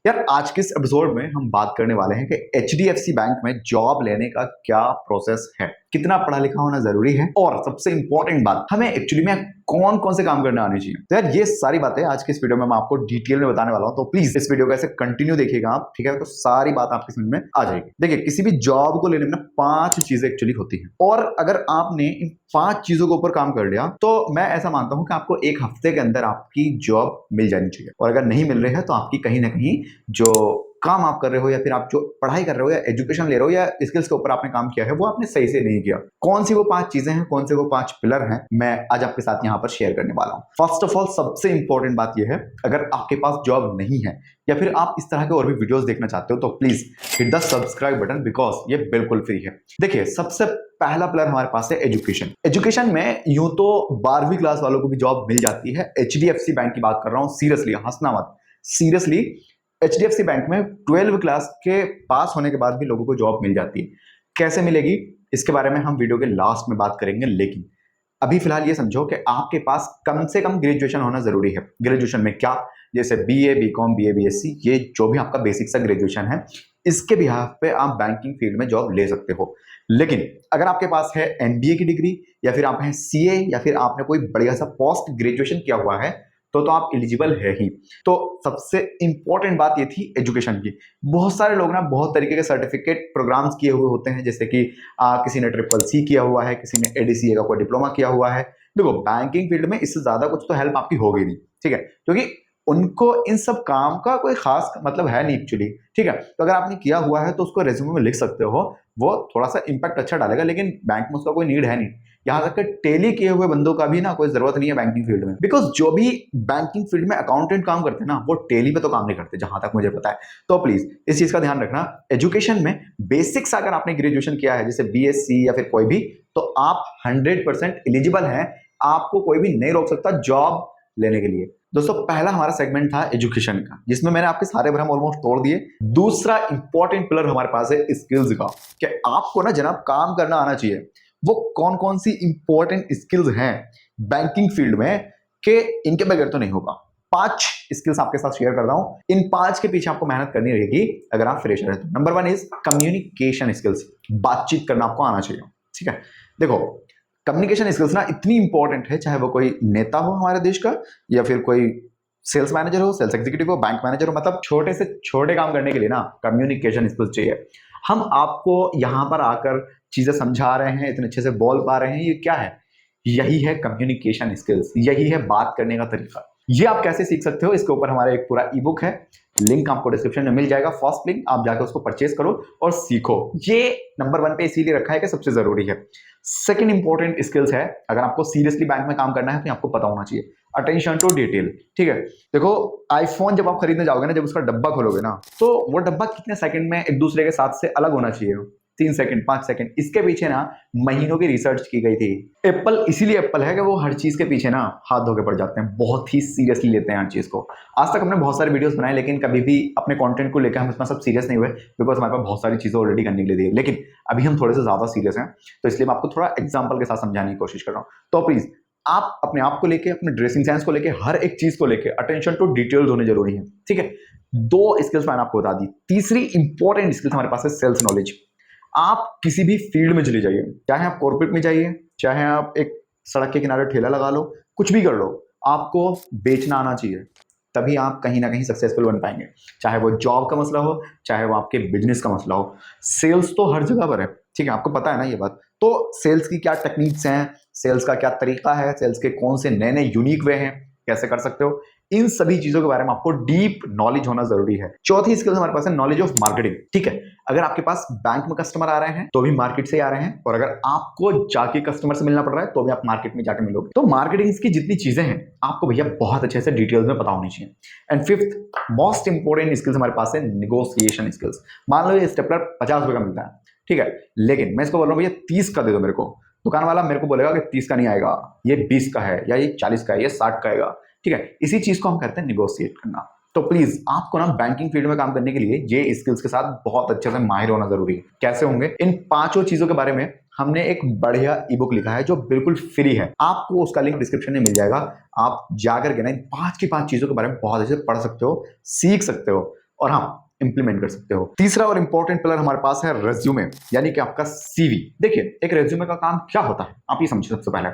यार आज के इस एपिसोड में हम बात करने वाले हैं कि एचडीएफसी बैंक में जॉब लेने का क्या प्रोसेस है, कितना पढ़ा लिखा होना जरूरी है और सबसे इंपॉर्टेंट बात, हमें एक्चुअली में कौन कौन से काम करने आने चाहिए। तो यार ये सारी बातें आज के इस वीडियो में मैं आपको डिटेल में बताने वाला हूं, तो प्लीज इस वीडियो को ऐसे कंटिन्यू देखिएगा आप, ठीक है। तो सारी बात आपकी समझ में आ जाएगी। देखिए, किसी भी जॉब को लेने में 5 चीजें एक्चुअली होती हैं और अगर आपने इन 5 चीजों के ऊपर काम कर लिया तो मैं ऐसा मानता हूं कि आपको एक हफ्ते के अंदर आपकी जॉब मिल जानी चाहिए। और अगर नहीं मिल रही है तो आपकी कहीं ना कहीं जो काम आप कर रहे हो या फिर आप जो पढ़ाई कर रहे हो या एजुकेशन ले रहे हो या स्किल्स के ऊपर आपने काम किया है वो आपने सही से नहीं किया। कौन सी वो 5 चीजें हैं, कौन से वो 5 पिलर हैं, मैं आज आपके साथ यहाँ पर शेयर करने वाला हूँ। फर्स्ट ऑफ ऑल सबसे इंपॉर्टेंट बात यह है, अगर आपके पास जॉब नहीं है या फिर आप इस तरह के और भी वीडियोस देखना चाहते हो तो please hit the subscribe button, because ये बिल्कुल फ्री है। देखिए, सबसे पहला पिलर हमारे पास है एजुकेशन। एजुकेशन में यूं तो 12वीं क्लास वालों को भी जॉब मिल जाती है। एचडीएफसी बैंक की बात कर रहा हूं, सीरियसली हंसना मत, सीरियसली एचडीएफसी बैंक में 12वीं क्लास के पास होने के बाद भी लोगों को जॉब मिल जाती है। कैसे मिलेगी इसके बारे में हम वीडियो के लास्ट में बात करेंगे, लेकिन अभी फिलहाल ये समझो कि आपके पास कम से कम ग्रेजुएशन होना जरूरी है। ग्रेजुएशन में क्या, जैसे बीए, बीकॉम, बीए, बीएससी, ये जो भी आपका बेसिक सा ग्रेजुएशन है, इसके बिहाफ पे आप बैंकिंग फील्ड में जॉब ले सकते हो। लेकिन अगर आपके पास है एमबीए की डिग्री या फिर आप हैं सीए या फिर आपने कोई बढ़िया सा पोस्ट ग्रेजुएशन किया हुआ है तो आप एलिजिबल है ही। तो सबसे इंपॉर्टेंट बात ये थी एजुकेशन की। बहुत सारे लोग ना बहुत तरीके के सर्टिफिकेट प्रोग्राम्स किए हुए होते हैं, जैसे कि किसी ने CCC किया हुआ है, किसी ने एडीसीए का कोई डिप्लोमा किया हुआ है। देखो, बैंकिंग फील्ड में इससे ज्यादा कुछ तो हेल्प आपकी होगी नहीं, ठीक है, क्योंकि उनको इन सब काम का कोई खास मतलब है नहीं एक्चुअली, ठीक है। तो अगर आपने किया हुआ है तो उसको रेज्यूमे में लिख सकते हो, वो थोड़ा सा इंपैक्ट अच्छा डालेगा, लेकिन बैंक में उसका कोई नीड है नहीं। यहाँ तक कि टेली किए हुए बंदों का भी ना कोई जरूरत नहीं है बैंकिंग फील्ड में, बिकॉज जो भी बैंकिंग फील्ड में अकाउंटेंट काम करते हैं ना, वो टेली पे तो काम नहीं करते जहां तक मुझे पता है। तो प्लीज इस चीज का ध्यान रखना। एजुकेशन में बेसिक्स अगर आपने ग्रेजुएशन किया है, जैसे बीएससी या फिर कोई भी, तो आप 100% एलिजिबल हैं। आपको कोई भी नहीं रोक सकता जॉब लेने के लिए। दोस्तों, पहला हमारा सेगमेंट था एजुकेशन का, जिसमें मैंने आपके सारे भ्रम ऑलमोस्ट तोड़ दिए। दूसरा इंपॉर्टेंट पिलर हमारे पास है स्किल्स का, कि आपको ना जनाब काम करना आना चाहिए। वो कौन कौन सी इंपॉर्टेंट स्किल्स हैं बैंकिंग फील्ड में कि इनके बगैर तो नहीं होगा। 5 स्किल्स आपके साथ शेयर कर रहा हूं। इन 5 के पीछे आपको मेहनत करनी रहेगी अगर आप फ्रेशर हैं तो। Number 1 is communication skills. बातचीत करना आपको आना चाहिए, ठीक है। देखो, कम्युनिकेशन स्किल्स ना इतनी इंपॉर्टेंट है, चाहे वो कोई नेता हो हमारे देश का या फिर कोई सेल्स मैनेजर हो, सेल्स एग्जीक्यूटिव हो, बैंक मैनेजर हो, मतलब छोटे से छोटे काम करने के लिए ना कम्युनिकेशन स्किल्स चाहिए। हम आपको यहां पर आकर चीजें समझा रहे हैं, इतने अच्छे से बोल पा रहे हैं, ये क्या है? यही है कम्युनिकेशन स्किल्स, यही है बात करने का तरीका। ये आप कैसे सीख सकते हो, इसके ऊपर हमारा एक पूरा ई बुक है, लिंक आपको डिस्क्रिप्शन में मिल जाएगा। फर्स्ट लिंक, आप जाकर उसको परचेज करो और सीखो। ये नंबर 1 पे इसीलिए रखा है कि सबसे जरूरी है। सेकंड इंपॉर्टेंट स्किल्स है, अगर आपको सीरियसली बैंक में काम करना है तो आपको पता होना चाहिए अटेंशन टू डिटेल, ठीक है। देखो, आईफोन जब आप खरीदने जाओगे ना, जब उसका डब्बा खोलोगे ना, तो वो डब्बा कितने सेकंड में एक दूसरे के साथ से अलग होना चाहिए? 3 सेकंड, 5 सेकंड। इसके पीछे ना महीनों की रिसर्च की गई थी। एप्पल इसीलिए एप्पल है कि वो हर चीज के पीछे ना हाथ धो के पड़ जाते हैं, बहुत ही सीरियसली लेते हैं हर चीज को। आज तक हमने बहुत सारे वीडियोस बनाए, लेकिन कभी भी अपने कंटेंट को लेकर हम इतना सब सीरियस नहीं हुए, बिकॉज हमारे पास बहुत सारी चीजें ऑलरेडी करने के लिए दी है। लेकिन अभी हम थोड़े से ज्यादा सीरियस हैं, तो इसलिए मैं आपको थोड़ा एग्जाम्पल के साथ समझाने की कोशिश कर रहा हूँ। तो प्लीज आप अपने आप को लेके, अपने ड्रेसिंग सेंस को लेके, हर एक चीज को लेके अटेंशन टू डिटेल्स होने जरूरी है, ठीक है। 2 स्किल्स मैंने आपको बता दी। तीसरी इंपॉर्टेंट स्किल्स हमारे पास है सेल्स नॉलेज। आप किसी भी फील्ड में चले जाइए, चाहे आप कॉर्पोरेट में जाइए, चाहे आप एक सड़क के किनारे ठेला लगा लो, कुछ भी कर लो, आपको बेचना आना चाहिए, तभी आप कहीं ना कहीं सक्सेसफुल बन पाएंगे। चाहे वो जॉब का मसला हो, चाहे वो आपके बिजनेस का मसला हो, सेल्स तो हर जगह पर है, ठीक है, आपको पता है ना ये बात। तो सेल्स की क्या टेक्निक्स हैं, सेल्स का क्या तरीका है, सेल्स के कौन से नए नए यूनिक वे हैं, कैसे कर सकते हो, इन सभी चीजों के बारे में आपको डीप नॉलेज होना जरूरी है। चौथी स्किल हमारे पास है नॉलेज ऑफ मार्केटिंग, ठीक है। अगर आपके पास बैंक में कस्टमर आ रहे हैं तो भी मार्केट से आ रहे हैं, और अगर आपको जाके कस्टमर से मिलना पड़ रहा है तो भी आप मार्केट में जाके मिलोगे। तो मार्केटिंग की जितनी चीजें हैं आपको भैया बहुत अच्छे से डिटेल्स में पता होनी चाहिए। And fifth most important skills हमारे पास है निगोसिएशन स्किल्स। मान लो ये स्टेपलर 50 रुपए का मिलता है, ठीक है, लेकिन मैं इसको बोल रहा हूँ भैया 30 का दे दो मेरे को। दुकान वाला मेरे को बोलेगा कि 30 का नहीं आएगा, ये 20 का है, या ये 40 का है, ये 60 का आएगा, ठीक है। इसी चीज को हम कहते हैं निगोशिएट करना। तो प्लीज आपको ना बैंकिंग फील्ड में काम करने के लिए ये स्किल्स के साथ बहुत अच्छे से माहिर होना जरूरी है। कैसे होंगे? इन 5 चीजों के बारे में हमने एक बढ़िया ई बुक लिखा है जो बिल्कुल फ्री है, आपको उसका लिंक डिस्क्रिप्शन में मिल जाएगा। आप जाकर के ना इन 5 की 5 चीजों के बारे में बहुत अच्छे से पढ़ सकते हो, सीख सकते हो, और हाँ इंप्लीमेंट कर सकते हो। तीसरा और इंपॉर्टेंट पिलर हमारे पास है रेज्यूमे, यानी कि आपका सीवी। देखिए एक रेज्यूमे का काम क्या होता है आप ये समझिए। सबसे पहले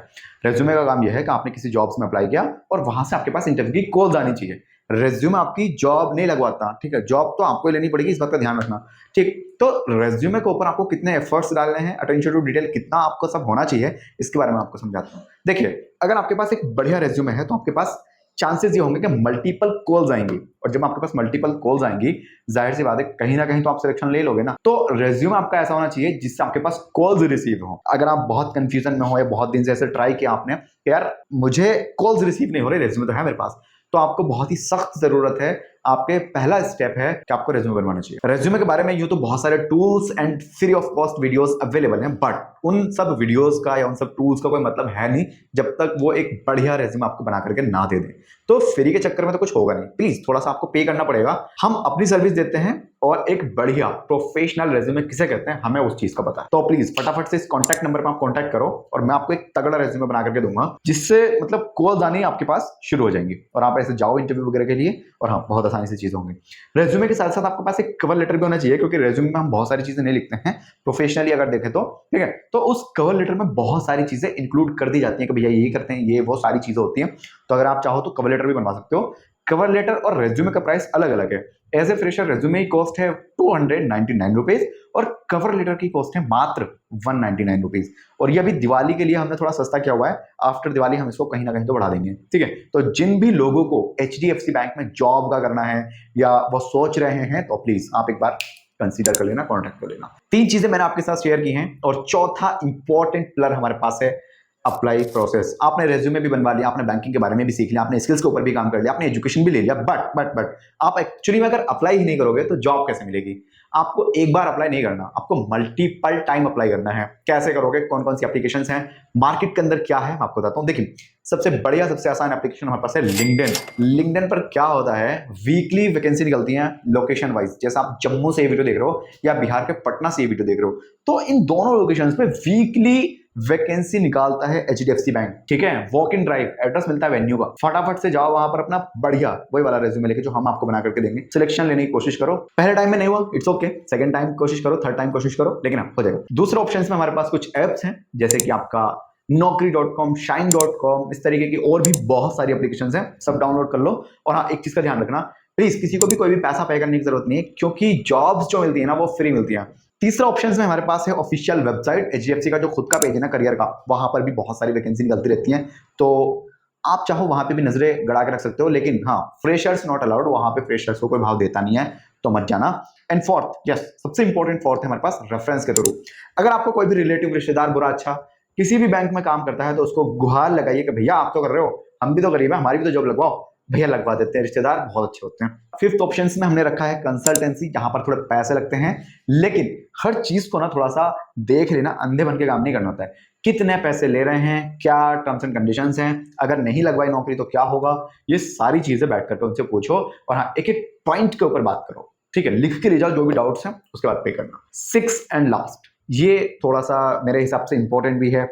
रेज्यूमे का काम यह है कि आपने किसी जॉब्स में अप्लाई किया और वहां से आपके पास इंटरव्यू की कॉल्स आनी चाहिए। रेज्यूमे आपकी जॉब नहीं लगवाता, ठीक है, जॉब तो आपको ही लेनी पड़ेगी, इस बात का ध्यान रखना। ठीक, तो रेज्यूमे के ऊपर आपको कितने एफर्ट्स डालने हैं, अटेंशन टू डिटेल कितना आपको सब होना चाहिए, इसके बारे में आपको समझाता हूँ। देखिए अगर आपके पास एक बढ़िया रेज्यूमे है तो आपके पास चांसेस ये होंगे कि मल्टीपल कॉल्स आएंगी, और जब आपके पास मल्टीपल कॉल्स आएंगी जाहिर सी बात है कहीं ना कहीं तो आप सिलेक्शन ले लोगे ना। तो रेज्यूमे आपका ऐसा होना चाहिए जिससे आपके पास कॉल्स रिसीव हो। अगर आप बहुत कंफ्यूजन में हो या बहुत दिन से ऐसे ट्राई किया आपने कि यार मुझे कॉल्स रिसीव नहीं हो रहे, रेज्यूमे तो है मेरे पास, तो आपको बहुत ही सख्त जरूरत है, आपके पहला स्टेप है कि आपको रेज्यूमे बनवाना चाहिए। रेज्यूमे के बारे में यूं तो बहुत सारे tools and free of cost videos available हैं, बट उन सब वीडियोस का या उन सब टूल्स का कोई मतलब है नहीं जब तक वो एक बढ़िया रेज्यूमे आपको बना करके ना दे दें। तो फ्री के चक्कर में तो कुछ होगा नहीं, प्लीज थोड़ा सा आपको पे करना पड़ेगा। हम अपनी सर्विस देते हैं और एक बढ़िया प्रोफेशनल रेज्यूमे किसे कहते हैं हमें उस चीज का पता है। तो प्लीज फटाफट से इस कॉन्टैक्ट नंबर पर आप कॉन्टैक्ट करो और मैं आपको एक तगड़ा रेज्यूमे बना करके दूंगा जिससे मतलब कॉल्स आनी आपके पास शुरू हो जाएंगी और आप ऐसे जाओ इंटरव्यू वगैरह के लिए और हाँ बहुत आसानी से चीजें होंगी। रेज्यूमे के साथ साथ आपके पास एक कवर लेटर भी होना चाहिए, क्योंकि रेज्यूमे में हम बहुत सारी चीजें नहीं लिखते हैं प्रोफेशनली अगर देखें तो, ठीक है, तो उस कवर लेटर में बहुत सारी चीजें इंक्लूड कर दी जाती हैं कि भैया यही करते हैं, ये वो सारी चीजें होती हैं। तो अगर आप चाहो तो कवर लेटर भी बनवा सकते हो। कवर लेटर और रेज्यूमे का प्राइस अलग अलग है। एज ए फ्रेशर रेज्यूमे की कॉस्ट है 299 रुपीज और कवर लेटर की कॉस्ट है मात्र 199 रुपीज। और ये अभी दिवाली के लिए हमने थोड़ा सस्ता किया हुआ है, आफ्टर दिवाली हम इसको कहीं ना कहीं तो बढ़ा देंगे, ठीक है। तो जिन भी लोगों को HDFC बैंक में जॉब का करना है या वो सोच रहे हैं तो प्लीज आप एक बार कंसीडर कर लेना, कॉन्टेक्ट कर लेना। 3 चीजें मैंने आपके साथ शेयर की हैं और चौथा इंपॉर्टेंट पिलर हमारे पास है अप्लाई प्रोसेस। आपने रेज्यूमे भी बनवा लिया, आपने बैंकिंग के बारे में भी सीख लिया, आपने स्किल्स के ऊपर भी काम कर लिया, आपने एजुकेशन भी ले लिया, बट आप एक्चुअली में अगर अप्लाई ही नहीं करोगे तो जॉब कैसे मिलेगी। आपको एक बार अप्लाई नहीं करना, आपको मल्टीपल टाइम अप्लाई करना है। कैसे करोगे, कौन कौन सी एप्लीकेशंस हैं मार्केट के अंदर, क्या है मैं आपको बताता हूं। देखिए सबसे बढ़िया सबसे आसान एप्लीकेशन हमारे पास है लिंक्डइन। लिंक्डइन पर क्या होता है, वीकली वैकेंसी निकलती हैं लोकेशन वाइज। जैसे आप जम्मू से ये वीडियो देख रहे हो या बिहार के पटना से ये वीडियो देख रहे हो, तो इन दोनों लोकेशंस पे वीकली वैकेंसी निकालता है HDFC बैंक, ठीक है। वॉक इन ड्राइव, एड्रेस मिलता है वेन्यू का, फटाफट से जाओ वहां पर अपना बढ़िया वही वाला रेज्यूमे लेके जो हम आपको बना करके देंगे, सिलेक्शन लेने की कोशिश करो। पहले टाइम में नहीं हुआ इट्स ओके, सेकंड टाइम कोशिश करो, थर्ड टाइम कोशिश करो, लेकिन हो जाएगा। दूसरे ऑप्शन में हमारे पास कुछ एप्स हैं जैसे कि आपका Naukri.com, Shine.com, इस तरीके की और भी बहुत सारी एप्लीकेशंस हैं, सब डाउनलोड कर लो। और हाँ एक चीज का ध्यान रखना, प्लीज किसी को भी कोई भी पैसा पे करने की जरूरत नहीं है, क्योंकि जॉब्स जो मिलती है ना वो फ्री मिलती है। तीसरा ऑप्शन में हमारे पास है ऑफिशियल वेबसाइट HDFC का जो खुद का पेज है ना करियर का, वहां पर भी बहुत सारी वैकेंसी निकलती रहती हैं, तो आप चाहो वहां पे भी नजरें गड़ा के रख सकते हो। लेकिन हाँ फ्रेशर्स नॉट अलाउड, वहां पे फ्रेशर्स को कोई भाव देता नहीं है, तो मत जाना। एंड फोर्थ, यस सबसे इंपॉर्टेंट फोर्थ है हमारे पास रेफरेंस के थ्रू। अगर आपको कोई भी रिलेटिव, रिश्तेदार, बुरा अच्छा किसी भी बैंक में काम करता है तो उसको गुहार लगाइए कि भैया आप तो कर रहे हो, हम भी तो गरीब है, हमारी भी तो जॉब लगवाओ, भैया लगवा देते हैं, रिश्तेदार बहुत अच्छे होते हैं। फिफ्थ ऑप्शन में हमने रखा है कंसल्टेंसी, जहां पर थोड़े पैसे लगते हैं, लेकिन हर चीज को ना थोड़ा सा देख लेना, अंधे बन के काम नहीं करना होता है। कितने पैसे ले रहे हैं, क्या टर्म्स एंड कंडीशंस हैं, अगर नहीं लगवाई नौकरी तो क्या होगा, ये सारी चीजें बैठ करके उनसे पूछो और हाँ एक एक पॉइंट के ऊपर बात करो, ठीक है, लिख के ले जाओ जो भी डाउट्स हैं, उसके बाद पे करना। 6 एंड लास्ट, ये थोड़ा सा मेरे हिसाब से इंपॉर्टेंट भी है,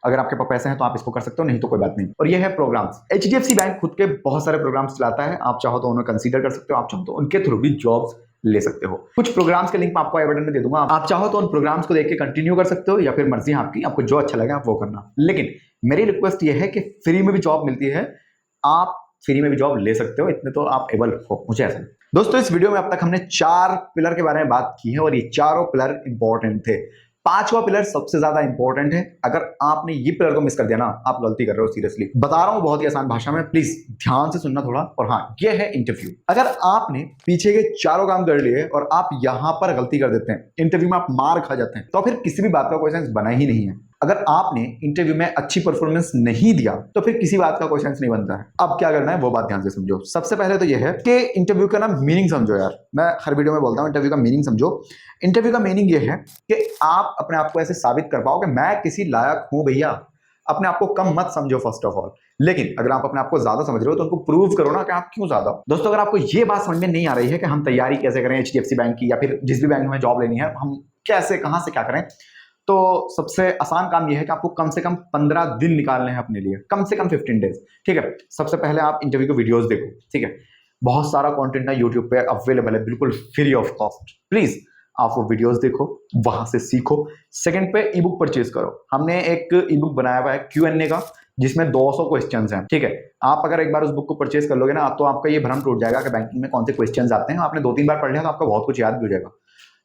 अगर आपके पास पैसे हैं तो आप इसको कर सकते हो, नहीं तो कोई बात नहीं, और ये है प्रोग्राम्स। HDFC बैंक खुद के बहुत सारे प्रोग्राम्स चलाता है, आप चाहो तो उन्हें कंसीडर कर सकते हो, आप चाहो तो उनके थ्रू भी जॉब्स ले सकते हो। कुछ प्रोग्राम्स के लिंक मैं आपको आई बटन में दे दूंगा, आप चाहो तो उन प्रोग्राम्स को देख के कंटिन्यू कर सकते हो या फिर मर्जी आपकी, आपको जो अच्छा लगे आप वो करना। लेकिन मेरी रिक्वेस्ट ये है कि फ्री में भी जॉब मिलती है, आप फ्री में भी जॉब ले सकते हो, इतने तो आप एबल हो, मुझे ऐसा लगता है। दोस्तों इस वीडियो में अब तक हमने 4 पिलर के बारे में बात की है और ये चारों पिलर इंपॉर्टेंट थे। 5वां पिलर सबसे ज्यादा इंपॉर्टेंट है, अगर आपने ये पिलर को मिस कर दिया ना आप गलती कर रहे हो, सीरियसली बता रहा हूं बहुत ही आसान भाषा में, प्लीज ध्यान से सुनना थोड़ा। और हाँ ये है इंटरव्यू। अगर आपने पीछे के चारों काम कर लिए और आप यहां पर गलती कर देते हैं, इंटरव्यू में आप मार खा जाते हैं, तो फिर किसी भी बात का कोई सेंस बना ही नहीं है। अगर आपने इंटरव्यू में अच्छी परफॉर्मेंस नहीं दिया तो फिर किसी बात का कोई सेंस नहीं बनता है। अब क्या करना है वो बात ध्यान से समझो। सबसे पहले तो यह है कि इंटरव्यू का ना मीनिंग समझो यार, मैं हर वीडियो में बोलता हूं इंटरव्यू का मीनिंग समझो। इंटरव्यू का मीनिंग यह है कि आप अपने आप को ऐसे साबित कर पाओ कि मैं किसी लायक हूं भैया। अपने आप को कम मत समझो फर्स्ट ऑफ ऑल, लेकिन अगर आप अपने आप को ज्यादा समझ रहे हो तो उनको प्रूव करो ना कि आप क्यों ज्यादा हो। दोस्तों अगर आपको ये बात समझ में नहीं आ रही है कि हम तैयारी कैसे करें HDFC बैंक की या फिर जिस भी बैंक में हमें जॉब लेनी है, हम कैसे कहां से क्या करें, तो सबसे आसान काम यह है कि आपको कम से कम 15 दिन निकालने हैं अपने लिए, कम से कम 15 डेज, ठीक है। सबसे पहले आप इंटरव्यू के वीडियोस देखो, ठीक है। बहुत सारा कंटेंट ना यूट्यूब पे अवेलेबल है बिल्कुल फ्री ऑफ कॉस्ट। प्लीज आप वो वीडियोस देखो, वहां से सीखो। सेकंड पे ई बुक परचेज करो। हमने एक ई बुक बनाया हुआ है Q&A का, जिसमें 200 क्वेश्चंस हैं। ठीक है, आप अगर एक बार उस बुक को परचेज कर लोगे ना, तो आपका ये भ्रम टूट जाएगा कि बैंकिंग में कौन से क्वेश्चंस आते हैं। आपने 2-3 बार पढ़ लिया तो आपका बहुत कुछ याद भी हो जाएगा।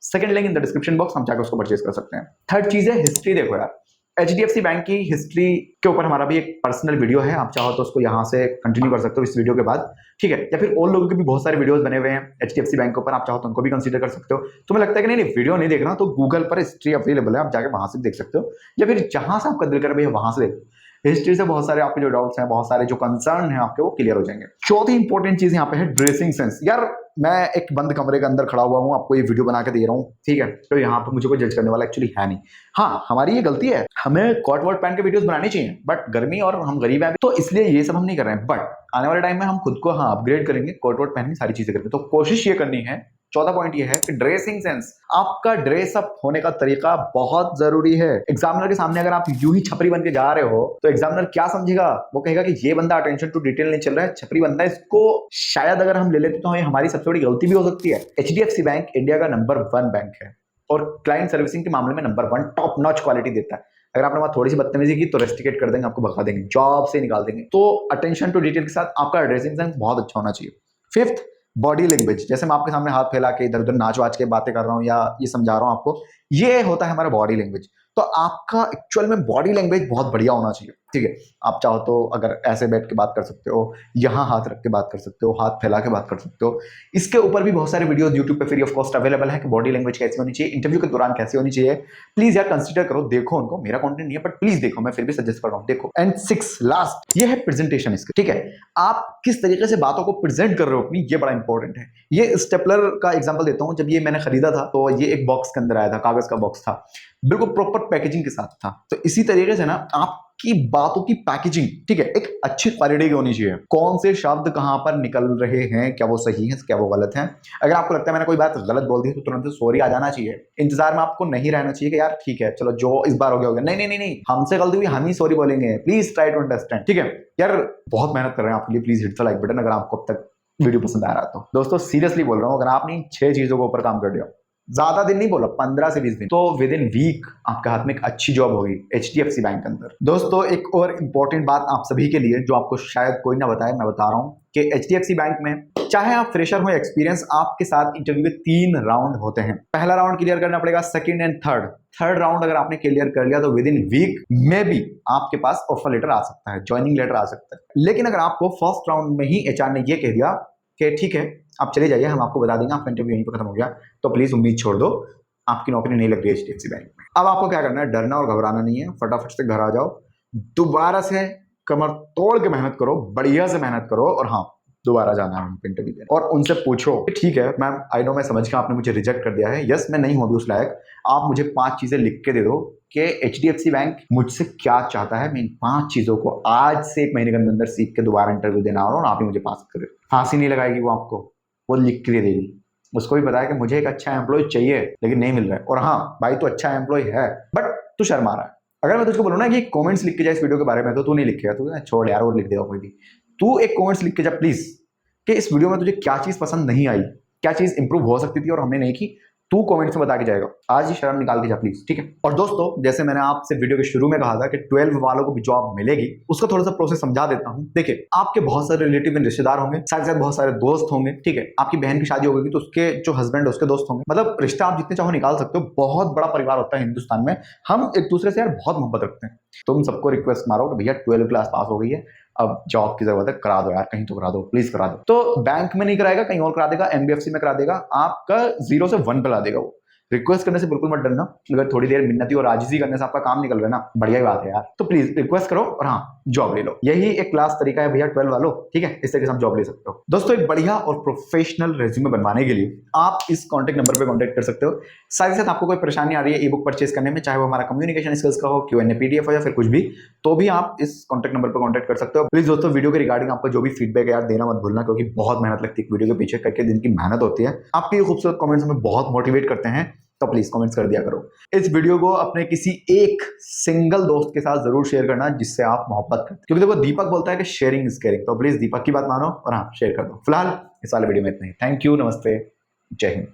Second link in the description box, हम जाकर उसको परचेज कर सकते हैं। थर्ड चीज है हिस्ट्री। देखो यार, HDFC बैंक की हिस्ट्री के ऊपर हमारा भी एक पर्सनल वीडियो है, आप चाहो तो उसको यहाँ से कंटिन्यू कर सकते हो इस वीडियो के बाद। ठीक है, या फिर और लोगों के भी बहुत सारे वीडियोस बने हुए हैं HDFC बैंक के ऊपर, आप चाहो तो उनको भी कंसीडर कर सकते हो। तुम्हें लगता है कि नहीं वीडियो नहीं देखना, तो गूगल पर हिस्ट्री अवेलेबल है, आप जाकर वहां से देख सकते हो, या फिर जहां से आपका दिल करे भैया वहां से देख। हिस्ट्री से बहुत सारे आपके जो डाउट्स हैं, बहुत सारे जो कंसर्न हैं आपके, वो क्लियर हो जाएंगे। चौथी इंपॉर्टेंट चीज यहाँ पे है ड्रेसिंग सेंस। यार मैं एक बंद कमरे के अंदर खड़ा हुआ हूँ, आपको ये वीडियो बना के दे रहा हूँ, ठीक है, तो यहाँ पे मुझे कोई जज करने वाला एक्चुअली है नहीं। हाँ, हमारी ये गलती है, हमें कोट वोट पहन के वीडियोस बनानी चाहिए, बट गर्मी और हम गरीब हैं तो इसलिए ये सब हम नहीं कर रहे हैं। बट आने वाले टाइम में हम खुद को अपग्रेड करेंगे, कोट वोट पहन के सारी चीजें करेंगे। तो कोशिश ये करनी है। चौथा पॉइंट ये है कि ड्रेसिंग सेंस, आपका ड्रेस अप होने का तरीका बहुत जरूरी है। एग्जामिनर के सामने अगर आप यूं ही छपरी बन के जा रहे हो, तो एग्जामिनर क्या समझेगा? वो कहेगा कि ये बंदा अटेंशन टू डिटेल नहीं चल रहा है, छपरी बंदा। इसको शायद अगर हम ले लेते तो हमारी सबसे बड़ी गलती भी हो सकती है। HDFC बैंक इंडिया का नंबर 1 बैंक है और क्लाइंट सर्विसिंग के मामले में नंबर 1 टॉप नॉच क्वालिटी देता है। अगर आपने वहां थोड़ी सी बदतमीजी की तो रेस्टिकेट कर देंगे, आपको भगा देंगे, जॉब से निकाल देंगे। तो अटेंशन टू डिटेल के साथ आपका ड्रेसिंग सेंस बहुत अच्छा होना चाहिए। Fifth, body language. जैसे मैं आपके सामने हाथ फैला के इधर उधर नाच वाच के बातें कर रहा हूँ या ये समझा रहा हूँ आपको, ये होता है हमारा बॉडी लैंग्वेज। तो आपका एक्चुअल में बॉडी लैंग्वेज बहुत बढ़िया होना चाहिए। ठीक है, आप चाहो तो अगर ऐसे बैठ के बात कर सकते हो, यहाँ हाथ रख के बात कर सकते हो, हाथ फैला के बात कर सकते हो। इसके ऊपर भी बहुत सारे वीडियोस यूट्यूब पे फ्री ऑफ कॉस्ट अवेलेबल है कि बॉडी लैंग्वेज कैसी होनी चाहिए, इंटरव्यू के दौरान कैसी होनी चाहिए। प्लीज यार कंसीडर करो, देखो उनको। मेरा कंटेंट नहीं है बट प्लीज देखो, मैं फिर भी सजेस्ट कर रहा हूँ, देखो। एंड 6 लास्ट, ये है प्रेजेंटेशन इसका। ठीक है, आप किस तरीके से बातों को प्रेजेंट कर रहे हो अपनी, ये बड़ा इंपॉर्टेंट है। ये स्टेपलर का एग्जांपल देता हूँ। जब ये मैंने खरीदा था तो ये एक बॉक्स के अंदर आया था, कागज का बॉक्स था, बिल्कुल प्रॉपर पैकेजिंग के साथ था। तो इसी तरीके से ना आपकी बातों की पैकेजिंग, ठीक है, एक अच्छी क्वालिटी की होनी चाहिए। कौन से शब्द कहां पर निकल रहे हैं, क्या वो सही है, क्या वो गलत है। अगर आपको लगता है मैंने कोई बात गलत बोल दी तो तुरंत सॉरी आ जाना चाहिए। इंतजार में आपको नहीं रहना चाहिए कि यार ठीक है चलो जो इस बार हो गया। नहीं नहीं नहीं नहीं, हमसे गलती हुई, हम ही सॉरी बोलेंगे। Please try to understand. ठीक है यार, बहुत मेहनत कर रहे हैं आपके लिए। Please hit the like button अगर आपको अब तक वीडियो पसंद आ रहा है तो। दोस्तों सीरियसली बोल रहा हूँ, अगर आपने इन 6 चीजों के ऊपर काम कर दिया, ज्यादा दिन नहीं बोला, 15 से 20 दिन, तो विद इन वीक आपके हाथ में एक अच्छी जॉब होगी HDFC बैंक के अंदर। दोस्तों एक और इंपॉर्टेंट बात आप सभी के लिए, जो आपको शायद कोई ना बताए, मैं बता रहा हूँ कि HDFC बैंक में चाहे आप फ्रेशर हो एक्सपीरियंस, आपके साथ इंटरव्यू के 3 राउंड होते हैं। पहला राउंड क्लियर करना पड़ेगा, सेकंड एंड थर्ड राउंड अगर आपने क्लियर कर लिया तो विद इन वीक में भी आपके पास ऑफर लेटर आ सकता है, ज्वाइनिंग लेटर आ सकता है। लेकिन अगर आपको फर्स्ट राउंड में ही HR ने ये कह दिया कि ठीक है आप चले जाइए, हम आपको बता देंगे आपका इंटरव्यू यहीं पर खत्म हो गया, तो प्लीज उम्मीद छोड़ दो, आपकी नौकरी नहीं लग रही HDFC बैंक में। अब आपको क्या करना है, डरना और घबराना नहीं है, फटाफट से घर आ जाओ, दोबारा से कमर तोड़ के मेहनत करो, बढ़िया से मेहनत करो, और हाँ दोबारा जाना है उनको इंटरव्यू देने, और उनसे पूछो ठीक है मैम, आई नो मैं समझ गया आपने मुझे रिजेक्ट कर दिया है, यस मैं नहीं हूँ अभी उस लायक, आप मुझे 5 चीजें लिख के दे दो कि HDFC बैंक मुझसे क्या चाहता है, मैं इन 5 चीजों को आज से 1 महीने के अंदर सीख के दोबारा इंटरव्यू देना और आप ही मुझे पास करें। फांसी नहीं लगाएगी वो आपको, वो लिख के दे देगी। उसको भी पता है कि मुझे एक अच्छा एम्प्लॉय चाहिए लेकिन नहीं मिल रहा है, और हाँ भाई तो अच्छा एम्प्लॉय है बट तू शर्मा रहा है। अगर मैं तुझको बोलूँ ना कि कमेंट्स लिख के जा इस वीडियो के बारे में, तो तू नहीं लिखेगा, तू छोड़ यार और लिख देगा कोई भी। तू एक कमेंट्स लिख के जा प्लीज कि इस वीडियो में तुझे क्या चीज पसंद नहीं आई, क्या चीज इंप्रूव हो सकती थी और हमने नहीं की, तू कमेंट्स में बता के जाएगा। आज ही शर्म निकाल के जा प्लीज, ठीक है। और दोस्तों जैसे मैंने आपसे वीडियो के शुरू में कहा था कि 12 वालों को भी जॉब मिलेगी, उसका थोड़ा सा प्रोसेस समझा देता हूं। देखिए आपके बहुत सारे रिलेटिव में रिश्तेदार होंगे, साथ साथ बहुत सारे दोस्त होंगे, ठीक है। आपकी बहन की शादी होगी तो उसके जो हस्बैंड है उसके दोस्त होंगे, मतलब रिश्ता आप जितने चाहो निकाल सकते हो। बहुत बड़ा परिवार होता है हिंदुस्तान में, हम एक दूसरे से यार बहुत मोहब्बत रखते हैं। तुम सबको रिक्वेस्ट मारो कि भैया 12 क्लास पास हो गई है, अब जॉब की जरूरत है, करा दो यार, कहीं तो करा दो, प्लीज करा दो। तो बैंक में नहीं कराएगा, कहीं और करा देगा, NBFC में करा देगा, आपका 0 से 1 पे ला देगा वो। रिक्वेस्ट करने से बिल्कुल मत डरना, अगर थोड़ी देर मिन्नती और आजिजी करने से आपका काम निकल रहा है ना, बढ़िया ही बात है यार। तो प्लीज रिक्वेस्ट करो और हाँ जॉब ले लो, यही एक क्लास तरीका है भैया 12 वालों, ठीक है। इस तरीके से आप जॉब ले सकते हो। दोस्तों एक बढ़िया और प्रोफेशनल रेज्यूमे बनवाने के लिए आप इस कॉन्टेक्ट नंबर पर कॉन्टेक्ट कर सकते हो। साथ ही साथ आपको कोई परेशानी आ रही है ई बुक परचेज करने में, चाहे वो हमारा कम्युनिकेशन स्किल्स का हो, Q&A PDF हो या फिर कुछ भी, तो भी आप इस कॉन्टेक्ट नंबर पर कॉन्टेक्ट कर सकते हो। प्लीज दोस्तों वीडियो के रिगार्डिंग आपका जो भी फीडबैक है यार देना मत भूलना, क्योंकि बहुत मेहनत लगती है वीडियो के पीछे, करके दिन की मेहनत होती है। आपके ये खूबसूरत कमेंट्स हमें बहुत मोटिवेट करते हैं तो प्लीज कमेंट्स कर दिया करो। इस वीडियो को अपने किसी एक सिंगल दोस्त के साथ जरूर शेयर करना जिससे आप मोहब्बत करते, क्योंकि देखो दीपक बोलता है कि शेयरिंग इज केयरिंग, तो प्लीज दीपक की बात मानो और हाँ शेयर कर दो। फिलहाल इस वाले वीडियो में इतना ही। थैंक यू, नमस्ते, जय हिंद।